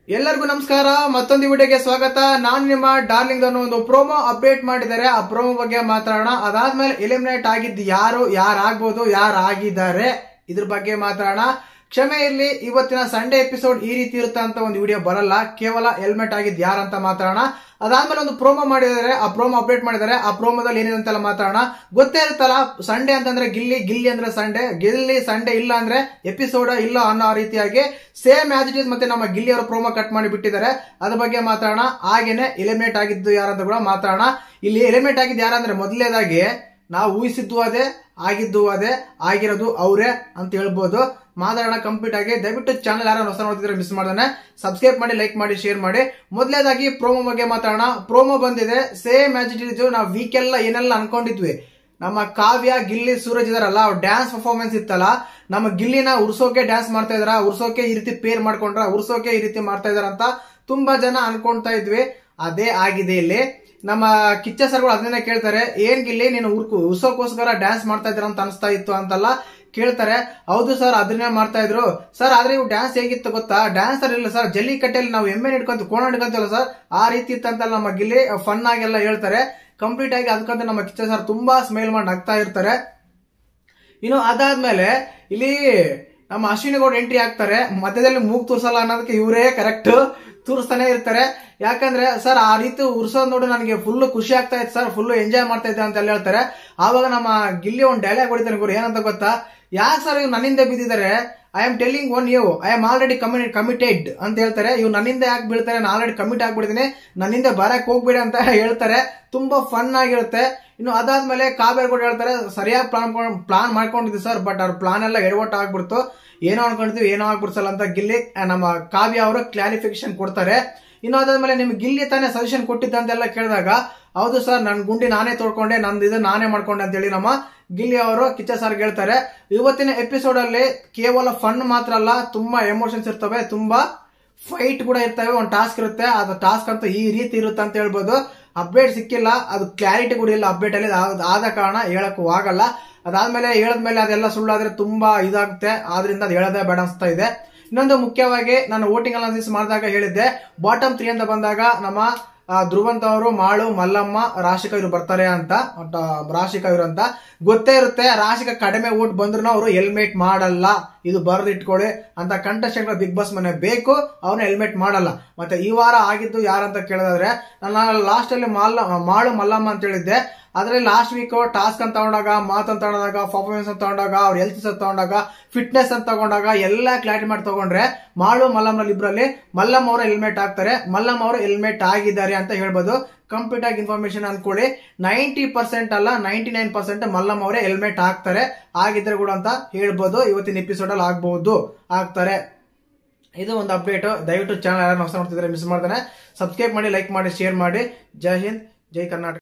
ಎಲ್ಲರಿಗೂ ನಮಸ್ಕಾರ. ಮತ್ತೊಂದು ವಿಡಿಯೋಗೆ ಸ್ವಾಗತ. ನಾನು ನಿಮ್ಮ ಡಾರ್ಲಿಂಗ್ ಅನ್ನೋ ಒಂದು ಪ್ರೋಮೋ ಅಪ್ಡೇಟ್ ಮಾಡಿದ್ದಾರೆ. ಆ ಪ್ರೋಮೋ ಬಗ್ಗೆ ಮಾತಾಡೋಣ. ಅದಾದ್ಮೇಲೆ ಎಲಿಮಿನೇಟ್ ಆಗಿದ್ದು ಯಾರಾಗ್ಬೋದು, ಯಾರಾಗಿದ್ದಾರೆ ಇದ್ರ ಬಗ್ಗೆ ಮಾತಾಡೋಣ. ಕ್ಷಮೆ ಇರ್ಲಿ, ಇವತ್ತಿನ ಸಂಡೇ ಎಪಿಸೋಡ್ ಈ ರೀತಿ ಇರುತ್ತೆ ಅಂತ ಒಂದು ವಿಡಿಯೋ ಬರಲ್ಲ. ಕೇವಲ ಎಲಿಮಿನೇಟ್ ಆಗಿದ್ದು ಯಾರಂತ ಮಾತಾಡೋಣ. ಅದಾದ್ಮೇಲೆ ಒಂದು ಪ್ರೋಮೋ ಮಾಡಿದ್ದಾರೆ, ಆ ಪ್ರೋಮೋ ಅಪ್ಡೇಟ್ ಮಾಡಿದ್ದಾರೆ. ಆ ಪ್ರೋಮೋದಲ್ಲಿ ಏನಿದೆ ಅಂತೆಲ್ಲ ಮಾತಾಡೋಣ. ಗೊತ್ತೇ ಇರುತ್ತಲ್ಲ, ಸಂಡೇ ಅಂತಂದ್ರೆ ಗಿಲ್ಲಿ ಅಂದ್ರೆ ಸಂಡೇ, ಗಿಲ್ಲಿ ಸಂಡೇ ಇಲ್ಲ ಅಂದ್ರೆ ಎಪಿಸೋಡ್ ಇಲ್ಲ ಅನ್ನೋ ರೀತಿಯಾಗಿ ಸೇಮ್ ಆಸ್ ಇಟ್ ಈಸ್. ಮತ್ತೆ ನಮ್ಮ ಗಿಲ್ಲಿ ಅವರ ಪ್ರೋಮೋ ಕಟ್ ಮಾಡಿ ಬಿಟ್ಟಿದ್ದಾರೆ, ಅದ್ರ ಬಗ್ಗೆ ಮಾತಾಡೋಣ. ಹಾಗೇನೆ ಎಲಿಮಿನೇಟ್ ಆಗಿದ್ದು ಯಾರಂತ ಕೂಡ ಮಾತಾಡೋಣ. ಇಲ್ಲಿ ಎಲಿಮಿನೇಟ್ ಆಗಿದ್ದು ಯಾರಂದ್ರೆ ಮೊದಲನೇದಾಗಿ ನಾವು ಊಹಿಸಿದ್ದು ಅದೇ, ಆಗಿದ್ದು ಅದೇ, ಆಗಿರೋದು ಅವರೇ ಅಂತ ಹೇಳ್ಬೋದು. ಮಾತಾಡೋಣ ಕಂಪ್ಲೀಟ್ ಆಗಿ. ದಯವಿಟ್ಟು ಚಾನಲ್ ಯಾರು ಹೊಸ ನೋಡ್ತಿದ್ರೆ ಮಿಸ್ ಮಾಡ್ದಾನೆ ಸಬ್ಸ್ಕ್ರೈಬ್ ಮಾಡಿ, ಲೈಕ್ ಮಾಡಿ, ಶೇರ್ ಮಾಡಿ. ಮೊದಲನೇದಾಗಿ ಪ್ರೋಮೋ ಬಗ್ಗೆ ಮಾತಾಡೋಣ. ಪ್ರೋಮೋ ಬಂದಿದೆ ಸೇಮ್ ಆಸ್ ಇಟ್ ಈಸ್. ನಾವು ವೀಕೆಲ್ಲ ಏನೆಲ್ಲ ಅನ್ಕೊಂಡಿದ್ವಿ, ನಮ್ಮ ಕಾವ್ಯ, ಗಿಲ್ಲಿ, ಸೂರಜ್ ಇದಾರಲ್ಲ, ಅವ್ರ ಡ್ಯಾನ್ಸ್ ಪರ್ಫಾರ್ಮೆನ್ಸ್ ಇತ್ತಲ್ಲ, ನಮ್ಮ ಗಿಲ್ಲಿನ ಉರ್ಸೋಕೆ ಡ್ಯಾನ್ಸ್ ಮಾಡ್ತಾ ಇದಾರ, ಉರ್ಸೋಕೆ ಈ ರೀತಿ ಪೇರ್ ಮಾಡ್ಕೊಂಡ್ರ, ಉರ್ಸೋಕೆ ಈ ರೀತಿ ಮಾಡ್ತಾ ಇದಾರ ಅಂತ ತುಂಬಾ ಜನ ಅನ್ಕೊಂತಾ ಇದ್ವಿ. ಅದೇ ಆಗಿದೆ ಇಲ್ಲಿ. ನಮ್ಮ ಕಿಚ್ಚ ಸರ್ಗಳು ಅದನ್ನೇ ಕೇಳ್ತಾರೆ, ಏನ್ ಗಿಲ್ಲಿ ನೀನು ಉರ್ಸೋಕೋಸ್ಕರ ಡ್ಯಾನ್ಸ್ ಮಾಡ್ತಾ ಇದ್ರ ಅಂತ ಅನಿಸ್ತಾ ಇತ್ತು ಅಂತೆಲ್ಲ ಕೇಳ್ತಾರೆ. ಹೌದು ಸರ್, ಅದನ್ನೇ ಮಾಡ್ತಾ ಇದ್ರು ಸರ್. ಆದ್ರೆ ಇವು ಡ್ಯಾನ್ಸ್ ಹೇಗಿತ್ತು ಗೊತ್ತಾ, ಡ್ಯಾನ್ಸರ್ ಇಲ್ಲ ಸರ್, ಜಲ್ಲಿಕಟ್ಟೆಯಲ್ಲಿ ನಾವು ಎಮ್ಮೆ ಹಿಡ್ಕೊಂತ ಕೋಣ ಹಿಡ್ಕೊಂತಲ್ಲ ಸರ್, ಆ ರೀತಿ ಇತ್ತಂತಲ್ಲ ನಮ್ಮ ಗಿಲ್ಲಿ ಫನ್ ಆಗೆಲ್ಲ ಹೇಳ್ತಾರೆ ಕಂಪ್ಲೀಟ್ ಆಗಿ. ಅದಕ್ಕಂತ ನಮ್ಮ ಕಿಚ್ಚ ಸರ್ ತುಂಬಾ ಸ್ಮೈಲ್ ಮಾಡಿ ನಗ್ತಾ ಇರ್ತಾರೆ. ಇನ್ನು ಅದಾದ್ಮೇಲೆ ಇಲ್ಲಿ ನಮ್ಮ ಅಶ್ವಿನಿ ಗೌಡ ಎಂಟ್ರಿ ಆಗ್ತಾರೆ. ಮಧ್ಯದಲ್ಲಿ ಮೂಗ್ ತೋರ್ಸಲ್ಲ ಅನ್ನೋದಕ್ಕೆ ಇವರೇ ಕರೆಕ್ಟ್ ತೋರಿಸ್ತಾನೆ ಇರ್ತಾರೆ. ಯಾಕಂದ್ರೆ ಸರ್ ಆ ರೀತಿ ಉರ್ಸೋದ್ ನೋಡಿ ನನಗೆ ಫುಲ್ ಖುಷಿ ಆಗ್ತಾ ಇತ್ತು ಸರ್, ಫುಲ್ ಎಂಜಾಯ್ ಮಾಡ್ತಾ ಇದ್ದೆ ಅಂತ ಹೇಳ್ತಾರೆ. ಆವಾಗ ನಮ್ಮ ಗಿಲ್ಲಿ ಒಂದು ಡೈಲಾಗ್ ಹೊಡಿತಾನೆ ಗುರು, ಏನಂತ ಗೊತ್ತಾ, ಯಾಕೆ ಸರ್ ಇವ್ ನನ್ನಿಂದ ಬಿದ್ದಿದ್ದಾರೆ, I am telling one you I am already committed ಅಂತ ಹೇಳ್ತಾರೆ. ಇವ್ ನನ್ನಿಂದ ಯಾಕೆ ಬೀಳ್ತಾರೆ, ನಾನು ಆಲ್ರೆಡಿ ಕಮಿಟ್ ಆಗ್ಬಿಡ್ತೀನಿ, ನನ್ನಿಂದ ಬರಕ್ ಹೋಗ್ಬೇಡಿ ಅಂತ ಹೇಳ್ತಾರೆ. ತುಂಬಾ ಫನ್ ಆಗಿರುತ್ತೆ. ಇನ್ನು ಅದಾದ್ಮೇಲೆ ಕಾವ್ಯ ಕೂಡ ಹೇಳ್ತಾರೆ, ಸರಿಯಾಗಿ ಪ್ಲಾನ್ ಮಾಡ್ಕೊಂಡಿದ್ವಿ ಸರ್, ಬಟ್ ಅವ್ರ ಪ್ಲಾನ್ ಎಲ್ಲ ಎಡವಟ್ಟು ಆಗ್ಬಿಡ್ತು, ಏನೋ ಅನ್ಕೊಂಡಿದ್ವಿ ಏನೋ ಆಗ್ಬಿಡ್ಸಲ್ಲ ಅಂತ ಗಿಲ್ಲಿ ನಮ್ಮ ಕಾವ್ಯ ಅವರು ಕ್ಲಾರಿಫಿಕೇಶನ್ ಕೊಡ್ತಾರೆ. ಇನ್ನು ಅದಾದ್ಮೇಲೆ ನಿಮ್ಗೆ ಗಿಲ್ಲಿ ತಾನೇ ಸಜೆಷನ್ ಕೊಟ್ಟಿದ್ದಂತೆಲ್ಲ ಕೇಳಿದಾಗ, ಹೌದು ಸರ್ ನನ್ ಗುಂಡಿ ನಾನೇ ತೋಡ್ಕೊಂಡೆ, ನಂದು ಇದು ನಾನೇ ಮಾಡ್ಕೊಂಡೆ ಅಂತ ಹೇಳಿ ನಮ್ಮ ಗಿಲ್ಲಿ ಅವರು ಕಿಚ್ಚ ಸರ್ ಹೇಳ್ತಾರೆ. ಇವತ್ತಿನ ಎಪಿಸೋಡ್ ಅಲ್ಲಿ ಕೇವಲ ಫನ್ ಮಾತ್ರ ಅಲ್ಲ, ತುಂಬಾ ಎಮೋಷನ್ಸ್ ಇರ್ತವೆ, ತುಂಬಾ ಫೈಟ್ ಕೂಡ ಇರ್ತವೆ, ಒಂದು ಟಾಸ್ಕ್ ಇರುತ್ತೆ. ಅದು ಟಾಸ್ಕ್ ಅಂತ ಈ ರೀತಿ ಇರುತ್ತೆ ಅಂತ ಹೇಳ್ಬೋದು. ಅಪ್ಡೇಟ್ ಸಿಕ್ಕಿಲ್ಲ, ಅದು ಕ್ಲಾರಿಟಿ ಕೂಡ ಇಲ್ಲ ಅಪ್ಡೇಟ್ ಅಲ್ಲಿ, ಆದ ಕಾರಣ ಹೇಳಕ್ಕೂ ಆಗಲ್ಲ. ಅದಾದ್ಮೇಲೆ ಹೇಳದ್ಮೇಲೆ ಅದೆಲ್ಲ ಸುಳ್ಳಾದ್ರೆ ತುಂಬಾ ಇದಾಗುತ್ತೆ, ಆದ್ರಿಂದ ಅದು ಹೇಳೋದೇ ಬೇಡ ಅನ್ಸ್ತಾ ಇದೆ. ಇನ್ನೊಂದು ಮುಖ್ಯವಾಗಿ ನಾನು ವೋಟಿಂಗ್ ಅನಾಲಿಸಿಸ್ ಮಾಡಿದಾಗ ಹೇಳಿದ್ದೆ, ಬಾಟಮ್ 3 ಅಂತ ಬಂದಾಗ ನಮ್ಮ ಧ್ರುವಂತ್ ಅವರು, ಮಾಳು, ಮಲ್ಲಮ್ಮ, ರಾಶಿಕಾ ಇವರು ಬರ್ತಾರೆ ಅಂತ. ರಾಶಿಕಾ ಇವರು ಅಂತ ಗೊತ್ತೇ ಇರುತ್ತೆ. ರಾಶಿಕಾ ಕಡಿಮೆ ವೋಟ್ ಬಂದ್ರು ಅವರು ಹೆಲ್ಮೆಟ್ ಮಾಡಲ್ಲ, ಇದು ಬರೆದಿಟ್ಕೊಳ್ಳಿ ಅಂತ ಕಂಟೆಸ್ಟೆಂಟ್ ಬಿಗ್ ಬಾಸ್ ಮನೆ ಬೇಕು, ಅವನ್ನ ಹೆಲ್ಮೆಟ್ ಮಾಡಲ್ಲ. ಮತ್ತೆ ಈ ವಾರ ಆಗಿದ್ದು ಯಾರಂತ ಕೇಳಿದ್ರೆ, ನಾನು ಲಾಸ್ಟ್ ಅಲ್ಲಿ ಮಾಳು, ಮಲ್ಲಮ್ಮ ಅಂತ ಹೇಳಿದ್ದೆ. ಅದ್ರಲ್ಲಿ ಲಾಸ್ಟ್ ವೀಕ್ ಟಾಸ್ಕ್ ಅಂತ ತಗೊಂಡಾಗ, ಮಾತಂತ ತಗೊಂಡಾಗ, ಪರ್ಫಾರ್ಮೆನ್ಸ್ ಅಂತ ತಗೊಂಡಾಗ, ಅವ್ರ ಹೆಲ್ತ್ ಅಂತ ತಗೊಂಡಾಗ, ಫಿಟ್ನೆಸ್ ಅಂತ ತಗೊಂಡಾಗ ಎಲ್ಲ ಕ್ಲಾರಿಟಿ ಮಾಡಿ ತಗೊಂಡ್ರೆ ಮಾಳು, ಮಲ್ಲಮ್ಮನಲ್ಲಿ ಇಬ್ಬರಲ್ಲಿ ಮಲ್ಲಮ್ಮ ಅವರು ಹೆಲ್ಮೆಟ್ ಹಾಕ್ತಾರೆ, ಮಲ್ಲಮ್ಮ ಅವರು ಹೆಲ್ಮೆಟ್ ಆಗಿದ್ದಾರೆ ಅಂತ ಹೇಳ್ಬೋದು. ಕಂಪ್ಲೀಟ್ ಆಗಿ ಇನ್ಫಾರ್ಮೇಶನ್ ಅನ್ಕೊಳ್ಳಿ. 90% ಅಲ್ಲ 99% ಮಲ್ಲಮ್ಮ ಅವರೇ ಹೆಲ್ಮೆಟ್ ಹಾಕ್ತಾರೆ, ಆಗಿದ್ರೆ ಕೂಡ ಅಂತ ಹೇಳ್ಬೋದು. ಇವತ್ತಿನ ಎಪಿಸೋಡ್ ಅಲ್ಲಿ ಆಗ್ತಾರೆ. ಇದು ಒಂದು ಅಪ್ಡೇಟ್. ದಯವಿಟ್ಟು ಚಾನಲ್ ಯಾರು ಹೊಸ ನೋಡ್ತಿದ್ರೆ ಮಿಸ್ ಮಾಡ್ತಾನೆ ಸಬ್ಸ್ಕ್ರೈಬ್ ಮಾಡಿ, ಲೈಕ್ ಮಾಡಿ, ಶೇರ್ ಮಾಡಿ. ಜೈ ಹಿಂದ್, ಜೈ ಕರ್ನಾಟಕ.